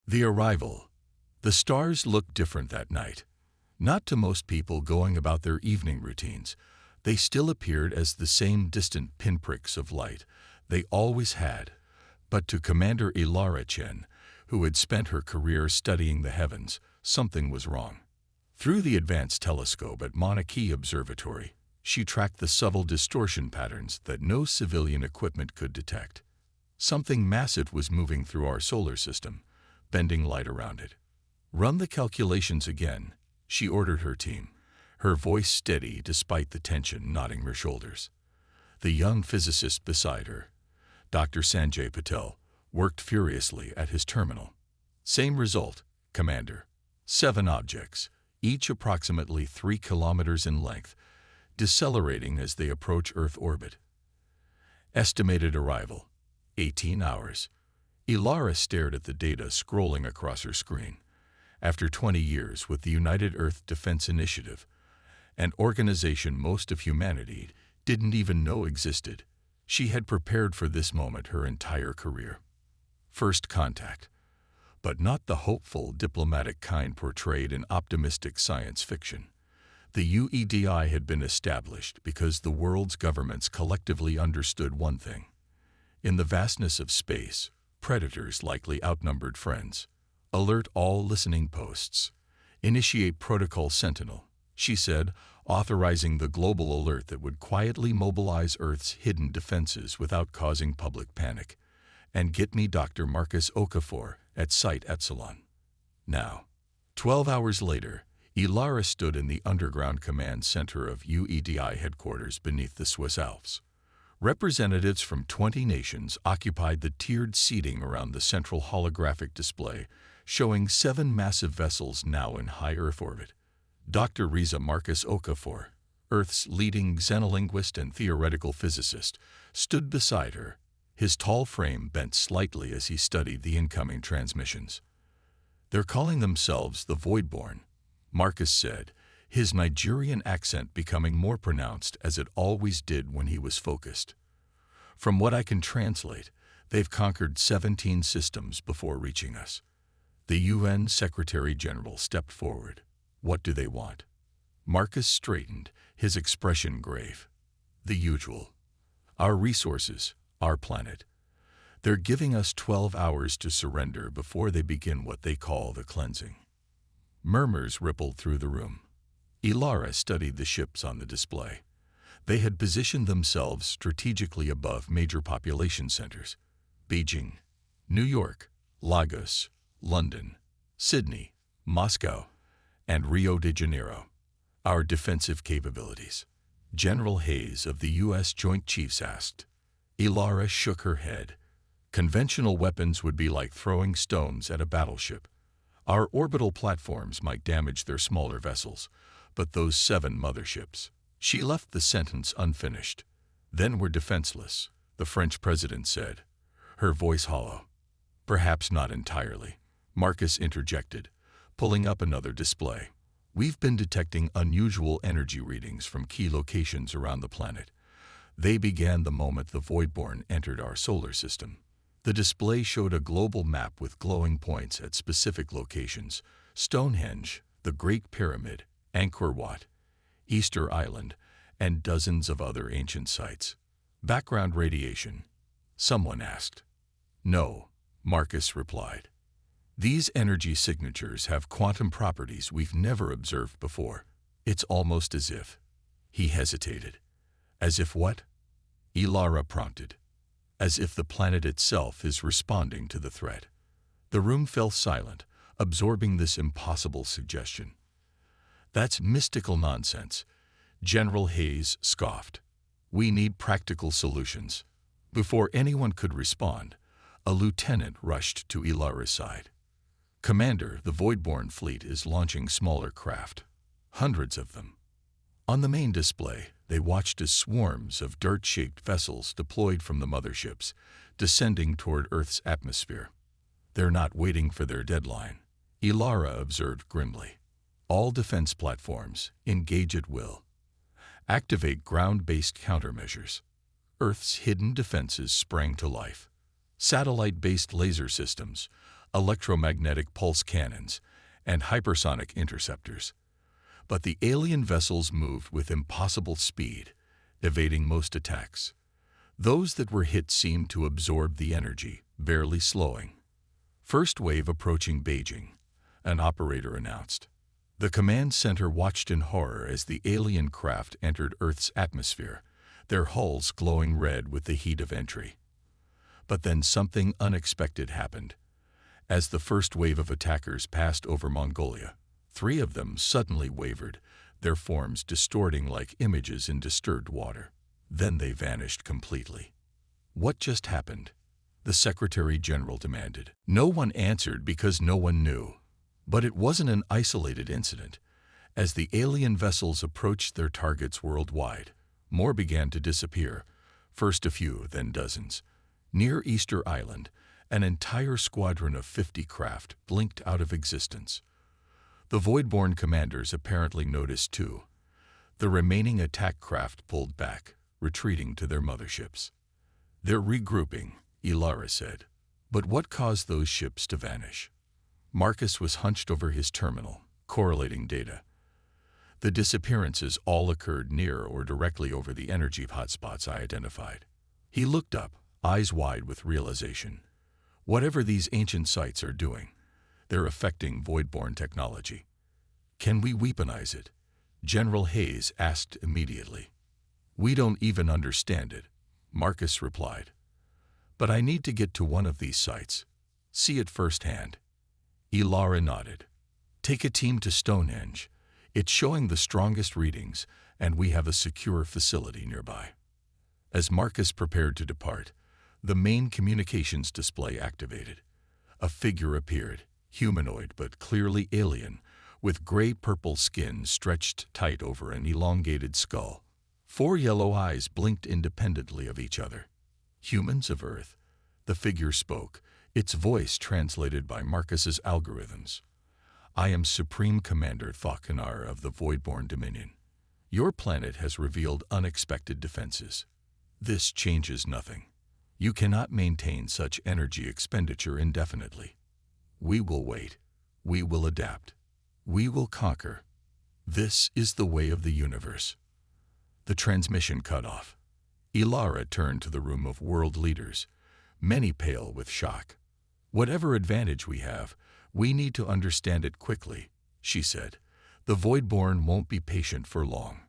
The arrival. The stars looked different that night. Not to most people going about their evening routines. They still appeared as the same distant pinpricks of light they always had. But to Commander Ilara Chen, who had spent her career studying the heavens, something was wrong. Through the advanced telescope at Mauna Kea Observatory, she tracked the subtle distortion patterns that no civilian equipment could detect. Something massive was moving through our solar system, bending light around it. "Run the calculations again," she ordered her team, her voice steady despite the tension knotting her shoulders. The young physicist beside her, Dr. Sanjay Patel, worked furiously at his terminal. "Same result, Commander. 7 objects, each approximately 3 kilometers in length, decelerating as they approach Earth orbit. Estimated arrival, 18 hours. Ilara stared at the data scrolling across her screen. After 20 years with the United Earth Defense Initiative, an organization most of humanity didn't even know existed, she had prepared for this moment her entire career. First contact. But not the hopeful, diplomatic kind portrayed in optimistic science fiction. The UEDI had been established because the world's governments collectively understood one thing. In the vastness of space, predators likely outnumbered friends. "Alert all listening posts. Initiate Protocol Sentinel," she said, authorizing the global alert that would quietly mobilize Earth's hidden defenses without causing public panic. "And get me Dr. Marcus Okafor at Site Epsilon. Now." 12 hours later, Ilara stood in the underground command center of UEDI headquarters beneath the Swiss Alps. Representatives from 20 nations occupied the tiered seating around the central holographic display, showing 7 massive vessels now in high Earth orbit. Dr. Riza Marcus Okafor, Earth's leading xenolinguist and theoretical physicist, stood beside her, his tall frame bent slightly as he studied the incoming transmissions. "They're calling themselves the Voidborn," Marcus said, his Nigerian accent becoming more pronounced as it always did when he was focused. "From what I can translate, they've conquered 17 systems before reaching us." The UN Secretary-General stepped forward. "What do they want?" Marcus straightened, his expression grave. "The usual. Our resources, our planet. They're giving us 12 hours to surrender before they begin what they call the cleansing." Murmurs rippled through the room. Ilara studied the ships on the display. They had positioned themselves strategically above major population centers: Beijing, New York, Lagos, London, Sydney, Moscow, and Rio de Janeiro. "Our defensive capabilities," General Hayes of the U.S. Joint Chiefs asked. Ilara shook her head. "Conventional weapons would be like throwing stones at a battleship. Our orbital platforms might damage their smaller vessels, but those 7 motherships—" She left the sentence unfinished. "Then we're defenseless," the French president said, her voice hollow. "Perhaps not entirely," Marcus interjected, pulling up another display. "We've been detecting unusual energy readings from key locations around the planet. They began the moment the Voidborn entered our solar system." The display showed a global map with glowing points at specific locations: Stonehenge, the Great Pyramid, Angkor Wat, Easter Island, and dozens of other ancient sites. "Background radiation?" someone asked. "No," Marcus replied. "These energy signatures have quantum properties we've never observed before. It's almost as if—" He hesitated. "As if what?" Ilara prompted. "As if the planet itself is responding to the threat." The room fell silent, absorbing this impossible suggestion. "That's mystical nonsense," General Hayes scoffed. "We need practical solutions." Before anyone could respond, a lieutenant rushed to Ilara's side. "Commander, the Voidborn fleet is launching smaller craft. Hundreds of them." On the main display, they watched as swarms of dirt-shaped vessels deployed from the motherships, descending toward Earth's atmosphere. "They're not waiting for their deadline," Ilara observed grimly. "All defense platforms, engage at will. Activate ground-based countermeasures." Earth's hidden defenses sprang to life. Satellite-based laser systems, electromagnetic pulse cannons, and hypersonic interceptors. But the alien vessels moved with impossible speed, evading most attacks. Those that were hit seemed to absorb the energy, barely slowing. First wave approaching Beijing, an operator announced. The command center watched in horror as the alien craft entered Earth's atmosphere, their hulls glowing red with the heat of entry. But then something unexpected happened. As the first wave of attackers passed over Mongolia, 3 of them suddenly wavered, their forms distorting like images in disturbed water. Then they vanished completely. What just happened? The Secretary General demanded. No one answered because no one knew. But it wasn't an isolated incident. As the alien vessels approached their targets worldwide, more began to disappear, first a few, then dozens. Near Easter Island, an entire squadron of 50 craft blinked out of existence. The Voidborn commanders apparently noticed too. The remaining attack craft pulled back, retreating to their motherships. They're regrouping, Ilara said. But what caused those ships to vanish? Marcus was hunched over his terminal, correlating data. The disappearances all occurred near or directly over the energy hotspots I identified. He looked up, eyes wide with realization. Whatever these ancient sites are doing, they're affecting Voidborn technology. Can we weaponize it? General Hayes asked immediately. We don't even understand it, Marcus replied. But I need to get to one of these sites. See it firsthand. Ilara nodded. Take a team to Stonehenge. It's showing the strongest readings, and we have a secure facility nearby. As Marcus prepared to depart, the main communications display activated. A figure appeared, humanoid but clearly alien, with gray-purple skin stretched tight over an elongated skull. 4 yellow eyes blinked independently of each other. Humans of Earth, the figure spoke, its voice translated by Marcus's algorithms. I am Supreme Commander Thaukanar of the Voidborn Dominion. Your planet has revealed unexpected defenses. This changes nothing. You cannot maintain such energy expenditure indefinitely. We will wait. We will adapt. We will conquer. This is the way of the universe. The transmission cut off. Ilara turned to the room of world leaders, many pale with shock. Whatever advantage we have, we need to understand it quickly, she said. The Voidborn won't be patient for long.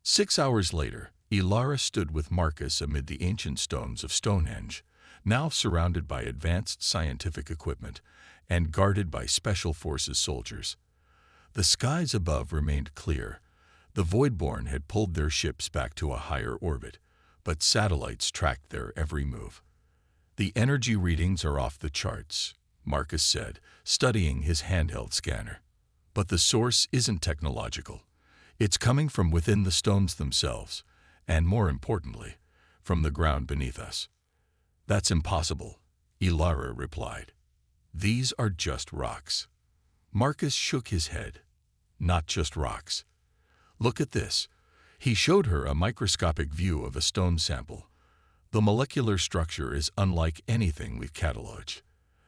6 hours later, Ilara stood with Marcus amid the ancient stones of Stonehenge, now surrounded by advanced scientific equipment and guarded by Special Forces soldiers. The skies above remained clear. The Voidborn had pulled their ships back to a higher orbit, but satellites tracked their every move. The energy readings are off the charts, Marcus said, studying his handheld scanner. But the source isn't technological. It's coming from within the stones themselves, and more importantly, from the ground beneath us. That's impossible, Ilara replied. These are just rocks. Marcus shook his head. Not just rocks. Look at this. He showed her a microscopic view of a stone sample. The molecular structure is unlike anything we've cataloged.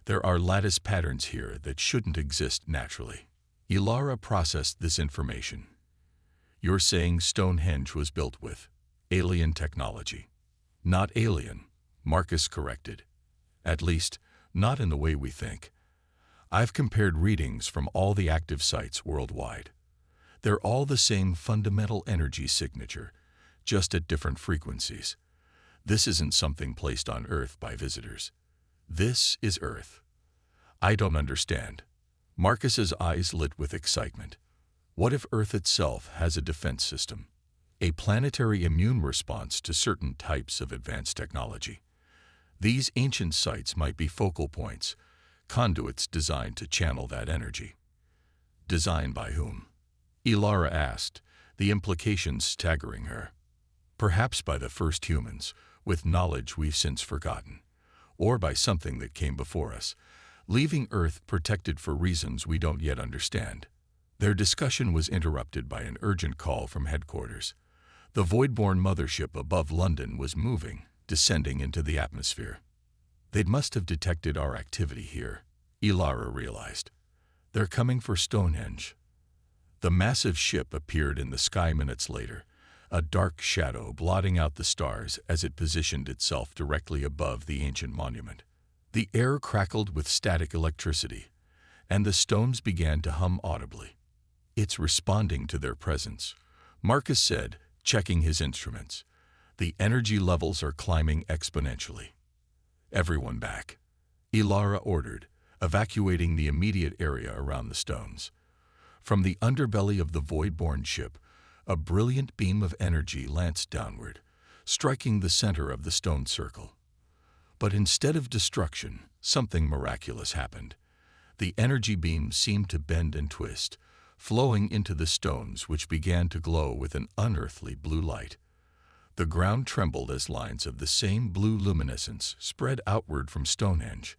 There are lattice patterns here that shouldn't exist naturally. Ilara processed this information. You're saying Stonehenge was built with alien technology. Not alien, Marcus corrected. At least, not in the way we think. I've compared readings from all the active sites worldwide. They're all the same fundamental energy signature, just at different frequencies. This isn't something placed on Earth by visitors. This is Earth. I don't understand. Marcus's eyes lit with excitement. What if Earth itself has a defense system? A planetary immune response to certain types of advanced technology? These ancient sites might be focal points, conduits designed to channel that energy. Designed by whom? Ilara asked, the implications staggering her. Perhaps by the first humans, with knowledge we've since forgotten, or by something that came before us, leaving Earth protected for reasons we don't yet understand. Their discussion was interrupted by an urgent call from headquarters. The Voidborn mothership above London was moving, descending into the atmosphere. They must have detected our activity here, Ilara realized. They're coming for Stonehenge. The massive ship appeared in the sky minutes later, a dark shadow blotting out the stars as it positioned itself directly above the ancient monument. The air crackled with static electricity, and the stones began to hum audibly. "It's responding to their presence," Marcus said, checking his instruments. "The energy levels are climbing exponentially." "Everyone back," Ilara ordered, evacuating the immediate area around the stones. From the underbelly of the void-borne ship, a brilliant beam of energy lanced downward, striking the center of the stone circle. But instead of destruction, something miraculous happened. The energy beam seemed to bend and twist, flowing into the stones, which began to glow with an unearthly blue light. The ground trembled as lines of the same blue luminescence spread outward from Stonehenge,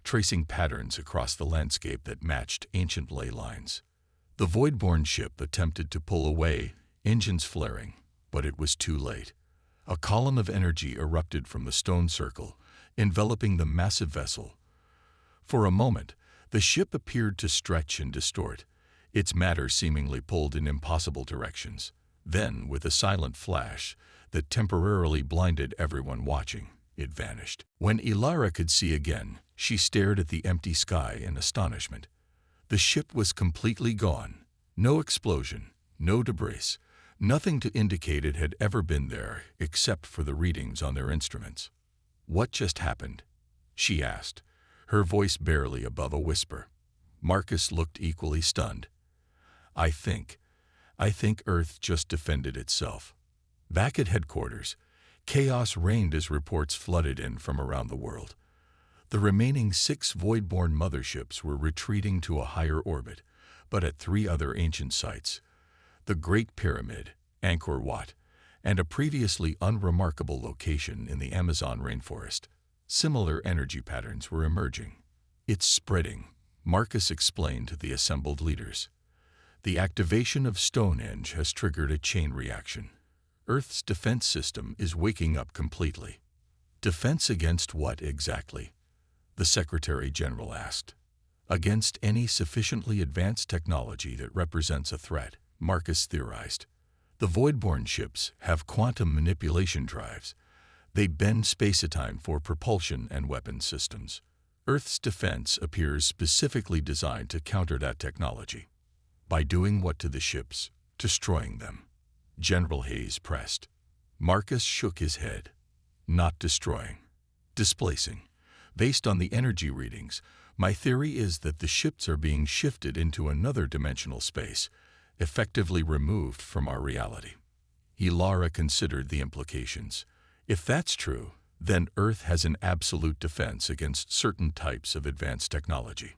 tracing patterns across the landscape that matched ancient ley lines. The void-borne ship attempted to pull away, engines flaring, but it was too late. A column of energy erupted from the stone circle, enveloping the massive vessel. For a moment, the ship appeared to stretch and distort, its matter seemingly pulled in impossible directions. Then, with a silent flash that temporarily blinded everyone watching, it vanished. When Ilara could see again, she stared at the empty sky in astonishment. The ship was completely gone. No explosion, no debris, nothing to indicate it had ever been there except for the readings on their instruments. "What just happened?" she asked, her voice barely above a whisper. Marcus looked equally stunned. I think Earth just defended itself." Back at headquarters, chaos reigned as reports flooded in from around the world. The remaining 6 void-borne motherships were retreating to a higher orbit, but at 3 other ancient sites, the Great Pyramid, Angkor Wat, and a previously unremarkable location in the Amazon rainforest, similar energy patterns were emerging. "It's spreading," Marcus explained to the assembled leaders. "The activation of Stonehenge has triggered a chain reaction. Earth's defense system is waking up completely." "Defense against what exactly?" the Secretary General asked. "Against any sufficiently advanced technology that represents a threat," Marcus theorized. "The void-borne ships have quantum manipulation drives. They bend space-time for propulsion and weapon systems. Earth's defense appears specifically designed to counter that technology." "By doing what to the ships?" "Destroying them," General Hayes pressed. Marcus shook his head. "Not destroying. Displacing. Based on the energy readings, my theory is that the ships are being shifted into another dimensional space, effectively removed from our reality." Ilara considered the implications. "If that's true, then Earth has an absolute defense against certain types of advanced technology.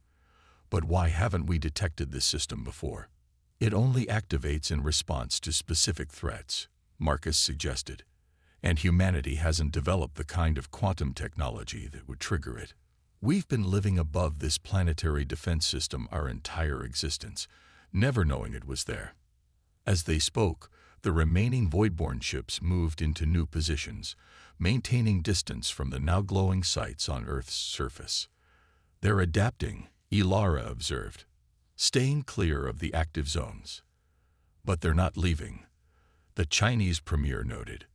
But why haven't we detected this system before?" "It only activates in response to specific threats," Marcus suggested, "and humanity hasn't developed the kind of quantum technology that would trigger it. We've been living above this planetary defense system our entire existence, never knowing it was there." As they spoke, the remaining void-borne ships moved into new positions, maintaining distance from the now glowing sites on Earth's surface. "They're adapting," Ilara observed, "staying clear of the active zones." "But they're not leaving," the Chinese premier noted.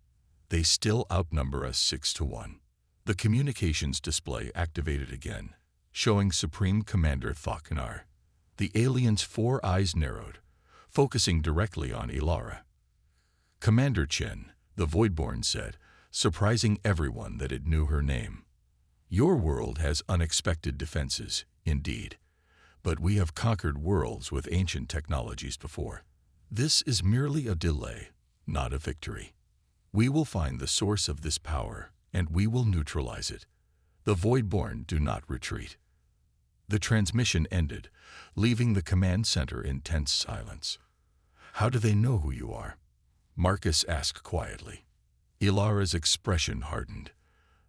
"They still outnumber us 6-1. The communications display activated again, showing Supreme Commander Thaknar. The alien's 4 eyes narrowed, focusing directly on Ilara. "Commander Chen," the Voidborn said, surprising everyone that it knew her name. "Your world has unexpected defenses, indeed, but we have conquered worlds with ancient technologies before. This is merely a delay, not a victory. We will find the source of this power, and we will neutralize it. The Voidborn do not retreat." The transmission ended, leaving the command center in tense silence. "How do they know who you are?" Marcus asked quietly. Ilara's expression hardened.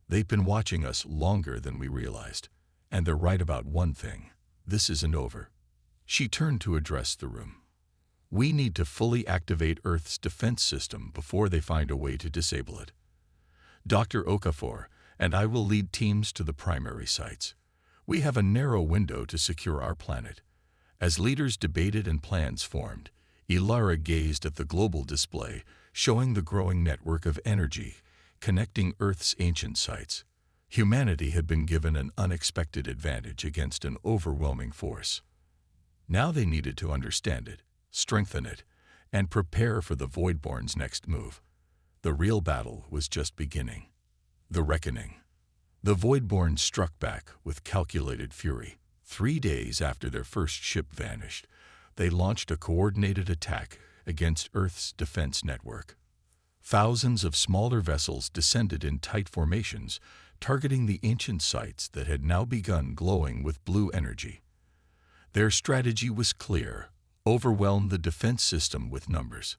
"They've been watching us longer than we realized, and they're right about one thing. This isn't over." She turned to address the room. "We need to fully activate Earth's defense system before they find a way to disable it. Dr. Okafor and I will lead teams to the primary sites. We have a narrow window to secure our planet. As leaders debated and plans formed, Ilara gazed at the global display, showing the growing network of energy connecting Earth's ancient sites. Humanity had been given an unexpected advantage against an overwhelming force. Now they needed to understand it, strengthen it, and prepare for the Voidborn's next move. The real battle was just beginning. The reckoning. The Voidborn struck back with calculated fury. 3 days after their first ship vanished, they launched a coordinated attack against Earth's defense network. Thousands of smaller vessels descended in tight formations, targeting the ancient sites that had now begun glowing with blue energy. Their strategy was clear: overwhelm the defense system with numbers.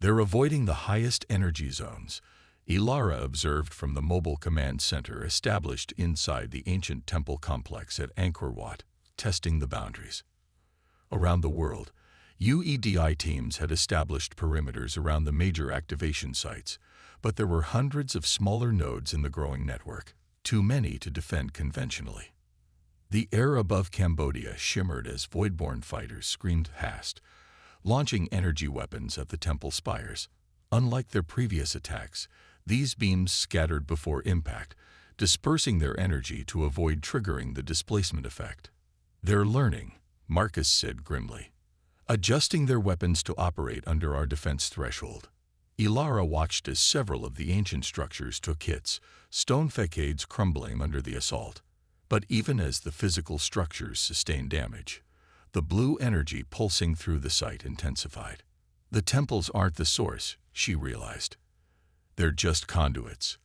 They're avoiding the highest energy zones, Ilara observed from the mobile command center established inside the ancient temple complex at Angkor Wat, testing the boundaries. Around the world, UEDI teams had established perimeters around the major activation sites, but there were hundreds of smaller nodes in the growing network, too many to defend conventionally. The air above Cambodia shimmered as Voidborn fighters screamed past, launching energy weapons at the temple spires. Unlike their previous attacks, these beams scattered before impact, dispersing their energy to avoid triggering the displacement effect. "They're learning," Marcus said grimly, "adjusting their weapons to operate under our defense threshold." Ilara watched as several of the ancient structures took hits, stone facades crumbling under the assault. But even as the physical structures sustained damage, the blue energy pulsing through the site intensified. The temples aren't the source, she realized. They're just conduits.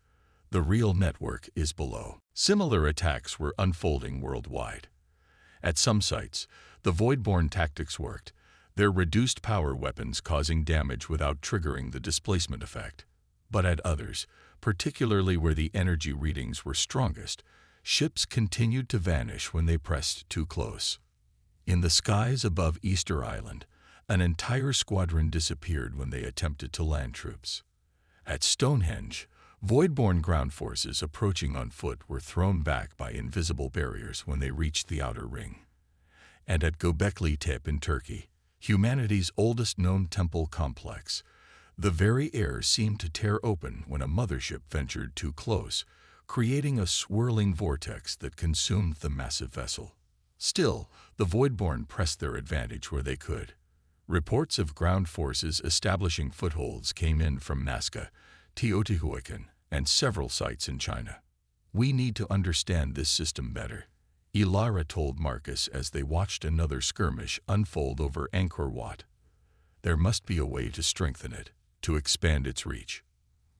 The real network is below. Similar attacks were unfolding worldwide. At some sites, the Voidborn tactics worked, their reduced power weapons causing damage without triggering the displacement effect. But at others, particularly where the energy readings were strongest, ships continued to vanish when they pressed too close. In the skies above Easter Island, an entire squadron disappeared when they attempted to land troops. At Stonehenge, Voidborn ground forces approaching on foot were thrown back by invisible barriers when they reached the outer ring. And at Göbekli Tepe in Turkey, humanity's oldest known temple complex, the very air seemed to tear open when a mothership ventured too close, creating a swirling vortex that consumed the massive vessel. Still, the Voidborn pressed their advantage where they could. Reports of ground forces establishing footholds came in from Nazca, Teotihuacan, and several sites in China. "We need to understand this system better," Ilara told Marcus as they watched another skirmish unfold over Angkor Wat. "There must be a way to strengthen it, to expand its reach."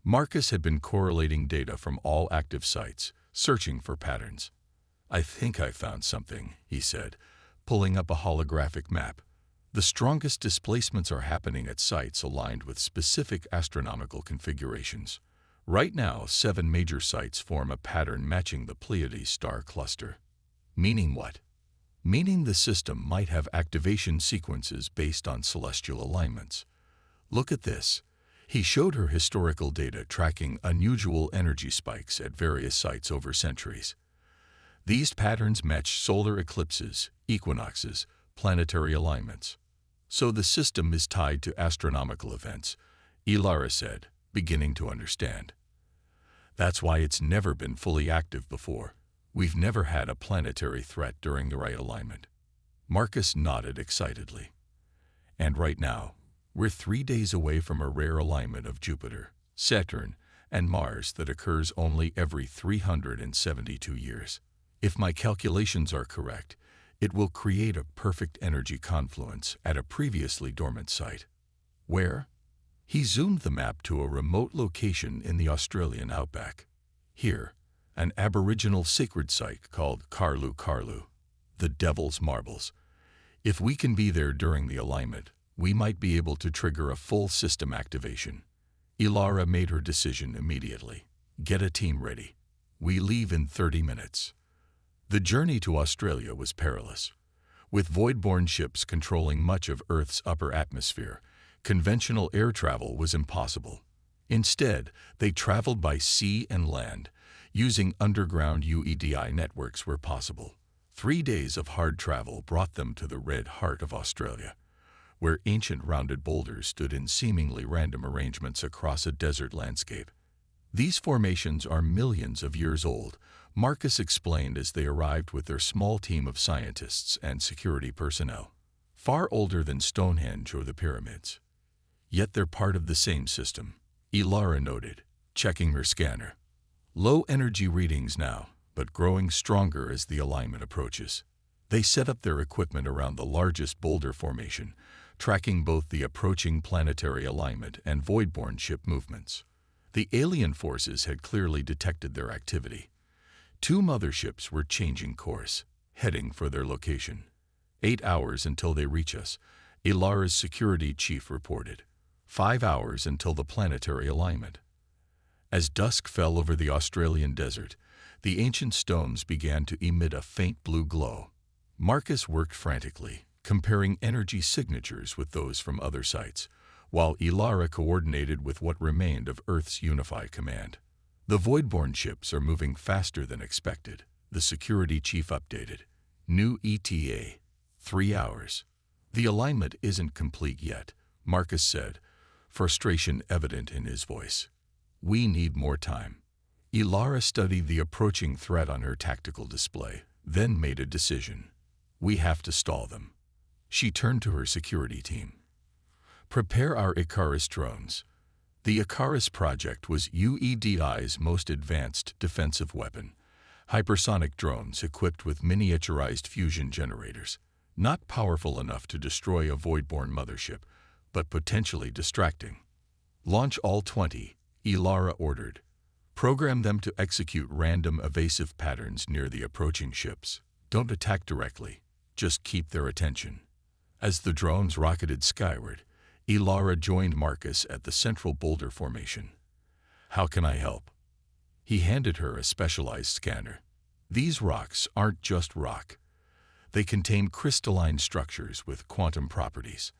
Marcus had been correlating data from all active sites, searching for patterns. "I think I found something," he said, pulling up a holographic map. "The strongest displacements are happening at sites aligned with specific astronomical configurations. Right now, 7 major sites form a pattern matching the Pleiades star cluster." "Meaning what?" "Meaning the system might have activation sequences based on celestial alignments. Look at this." He showed her historical data tracking unusual energy spikes at various sites over centuries. These patterns match solar eclipses, equinoxes, planetary alignments. "So the system is tied to astronomical events," Ilara said, beginning to understand. "That's why it's never been fully active before. We've never had a planetary threat during the right alignment." Marcus nodded excitedly. "And right now, we're 3 days away from a rare alignment of Jupiter, Saturn, and Mars that occurs only every 372 years. If my calculations are correct, it will create a perfect energy confluence at a previously dormant site." "Where?" He zoomed the map to a remote location in the Australian outback. "Here, an aboriginal sacred site called Karlu Karlu, the Devil's Marbles. If we can be there during the alignment, we might be able to trigger a full system activation." Ilara made her decision immediately. "Get a team ready. We leave in 30 minutes." The journey to Australia was perilous. With Voidborn ships controlling much of Earth's upper atmosphere, conventional air travel was impossible. Instead, they traveled by sea and land, using underground UEDI networks where possible. 3 days of hard travel brought them to the red heart of Australia, where ancient rounded boulders stood in seemingly random arrangements across a desert landscape. These formations are millions of years old, Marcus explained as they arrived with their small team of scientists and security personnel. Far older than Stonehenge or the pyramids. Yet they're part of the same system, Ilara noted, checking her scanner. Low energy readings now, but growing stronger as the alignment approaches. They set up their equipment around the largest boulder formation, tracking both the approaching planetary alignment and void-borne ship movements. The alien forces had clearly detected their activity. 2 motherships were changing course, heading for their location. 8 hours until they reach us, Ilara's security chief reported. 5 hours until the planetary alignment. As dusk fell over the Australian desert, the ancient stones began to emit a faint blue glow. Marcus worked frantically, comparing energy signatures with those from other sites, while Ilara coordinated with what remained of Earth's Unify command. The void-borne ships are moving faster than expected, the security chief updated. New ETA, 3 hours. The alignment isn't complete yet, Marcus said, frustration evident in his voice. We need more time. Ilara studied the approaching threat on her tactical display, then made a decision. We have to stall them. She turned to her security team. Prepare our Icarus drones. The Icarus project was UEDI's most advanced defensive weapon, hypersonic drones equipped with miniaturized fusion generators, not powerful enough to destroy a void-borne mothership, but potentially distracting. Launch all 20, Ilara ordered. Program them to execute random evasive patterns near the approaching ships. Don't attack directly, just keep their attention. As the drones rocketed skyward, Ilara joined Marcus at the central boulder formation. How can I help? He handed her a specialized scanner. These rocks aren't just rock. They contain crystalline structures with quantum properties.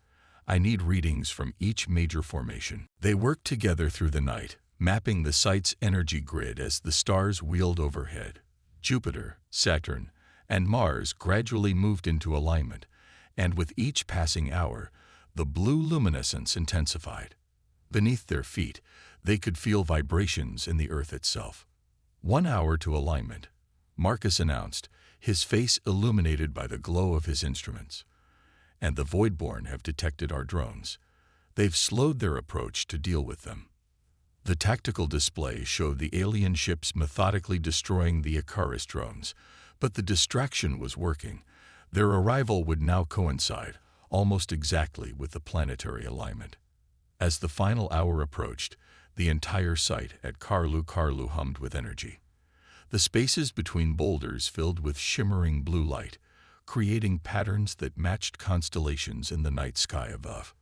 I need readings from each major formation. They worked together through the night, mapping the site's energy grid as the stars wheeled overhead. Jupiter, Saturn, and Mars gradually moved into alignment, and with each passing hour, the blue luminescence intensified. Beneath their feet, they could feel vibrations in the Earth itself. 1 hour to alignment, Marcus announced, his face illuminated by the glow of his instruments. And the Voidborn have detected our drones. They've slowed their approach to deal with them. The tactical display showed the alien ships methodically destroying the Icarus drones, but the distraction was working. Their arrival would now coincide, almost exactly with the planetary alignment. As the final hour approached, the entire site at Karlu hummed with energy. The spaces between boulders filled with shimmering blue light, creating patterns that matched constellations in the night sky above.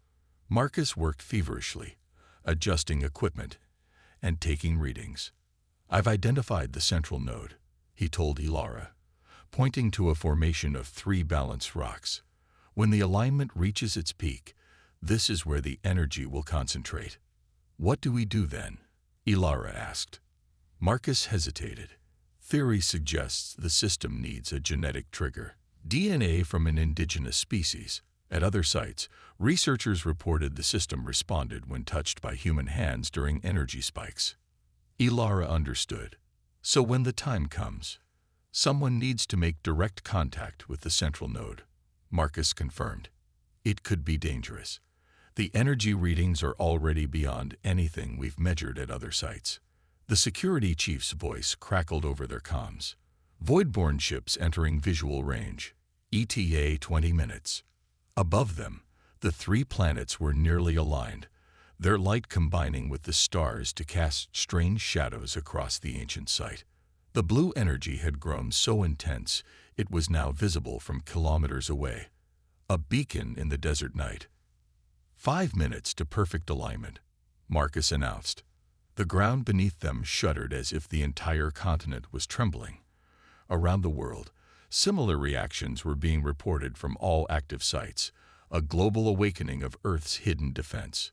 Marcus worked feverishly, adjusting equipment and taking readings. I've identified the central node, he told Ilara, pointing to a formation of 3 balanced rocks. When the alignment reaches its peak, this is where the energy will concentrate. What do we do then? Ilara asked. Marcus hesitated. Theory suggests the system needs a genetic trigger, DNA from an indigenous species. At other sites, researchers reported the system responded when touched by human hands during energy spikes. Ilara understood. So when the time comes, someone needs to make direct contact with the central node, Marcus confirmed. It could be dangerous. The energy readings are already beyond anything we've measured at other sites. The security chief's voice crackled over their comms. Voidborne ships entering visual range. ETA 20 minutes. Above them, the 3 planets were nearly aligned, their light combining with the stars to cast strange shadows across the ancient site. The blue energy had grown so intense it was now visible from kilometers away, a beacon in the desert night. 5 minutes to perfect alignment, Marcus announced. The ground beneath them shuddered as if the entire continent was trembling. Around the world, similar reactions were being reported from all active sites, a global awakening of Earth's hidden defense.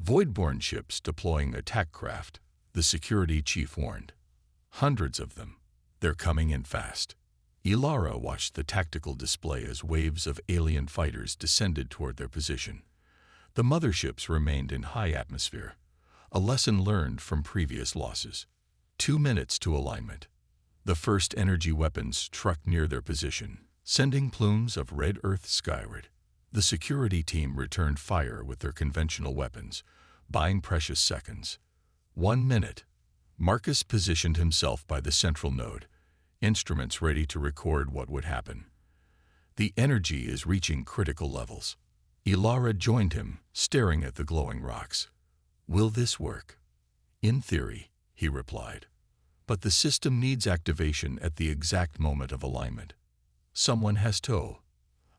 Voidborne ships deploying attack craft, the security chief warned. Hundreds of them. They're coming in fast. Ilara watched the tactical display as waves of alien fighters descended toward their position. The motherships remained in high atmosphere, a lesson learned from previous losses. 2 minutes to alignment. The first energy weapons trucked near their position, sending plumes of red earth skyward. The security team returned fire with their conventional weapons, buying precious seconds. 1 minute. Marcus positioned himself by the central node, instruments ready to record what would happen. The energy is reaching critical levels. Ilara joined him, staring at the glowing rocks. Will this work? In theory, he replied. But the system needs activation at the exact moment of alignment. Someone has to.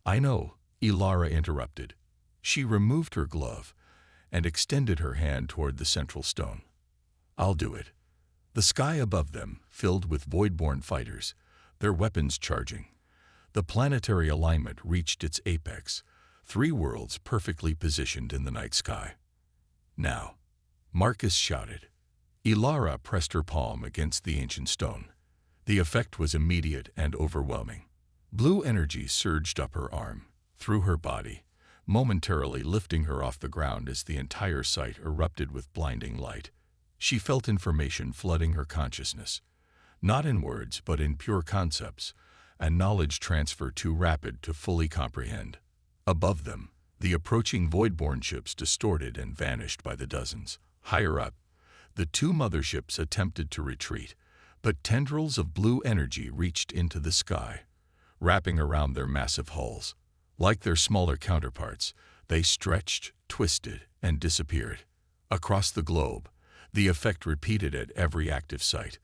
I know, Ilara interrupted. She removed her glove and extended her hand toward the central stone. I'll do it. The sky above them filled with voidborne fighters, their weapons charging. The planetary alignment reached its apex, 3 worlds perfectly positioned in the night sky. Now, Marcus shouted. Ilara pressed her palm against the ancient stone. The effect was immediate and overwhelming. Blue energy surged up her arm, through her body, momentarily lifting her off the ground as the entire site erupted with blinding light. She felt information flooding her consciousness, not in words but in pure concepts, and knowledge transfer too rapid to fully comprehend. Above them, the approaching voidborne ships distorted and vanished by the dozens. Higher up, the 2 motherships attempted to retreat, but tendrils of blue energy reached into the sky, wrapping around their massive hulls. Like their smaller counterparts, they stretched, twisted, and disappeared. Across the globe, the effect repeated at every active site.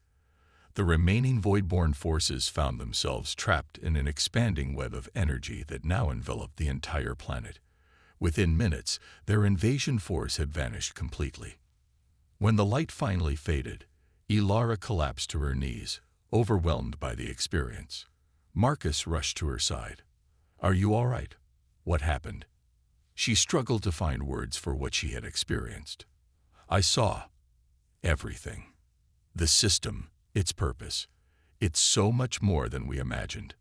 The remaining voidborne forces found themselves trapped in an expanding web of energy that now enveloped the entire planet. Within minutes, their invasion force had vanished completely. When the light finally faded, Ilara collapsed to her knees, overwhelmed by the experience. Marcus rushed to her side. Are you all right? What happened? She struggled to find words for what she had experienced. I saw everything. The system, its purpose. It's so much more than we imagined.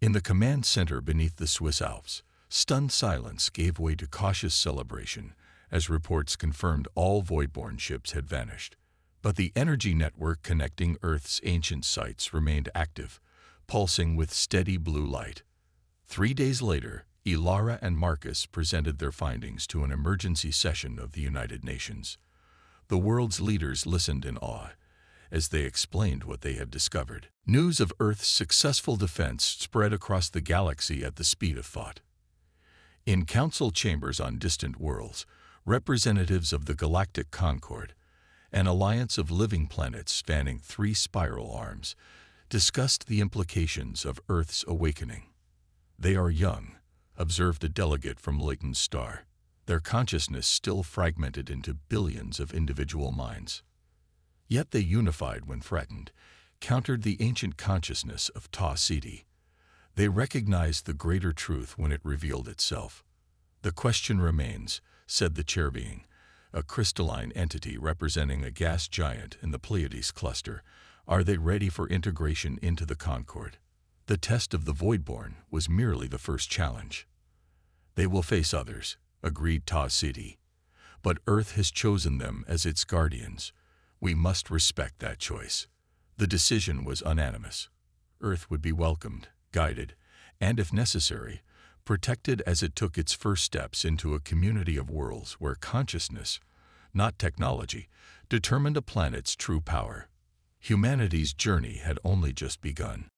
In the command center beneath the Swiss Alps, stunned silence gave way to cautious celebration as reports confirmed all voidborne ships had vanished. But the energy network connecting Earth's ancient sites remained active, pulsing with steady blue light. 3 days later, Ilara and Marcus presented their findings to an emergency session of the United Nations. The world's leaders listened in awe as they explained what they had discovered. News of Earth's successful defense spread across the galaxy at the speed of thought. In council chambers on distant worlds, representatives of the Galactic Concord, an alliance of living planets spanning 3 spiral arms, discussed the implications of Earth's awakening. They are young, observed a delegate from Layton's star, their consciousness still fragmented into billions of individual minds. Yet they unified when threatened, countered the ancient consciousness of Ta Siti. They recognized the greater truth when it revealed itself. The question remains, said the chair being, a crystalline entity representing a gas giant in the Pleiades cluster. Are they ready for integration into the Concord? The test of the Voidborn was merely the first challenge. They will face others, agreed Ta Siti. But Earth has chosen them as its guardians. We must respect that choice. The decision was unanimous. Earth would be welcomed, guided, and if necessary, protected as it took its first steps into a community of worlds where consciousness, not technology, determined a planet's true power. Humanity's journey had only just begun.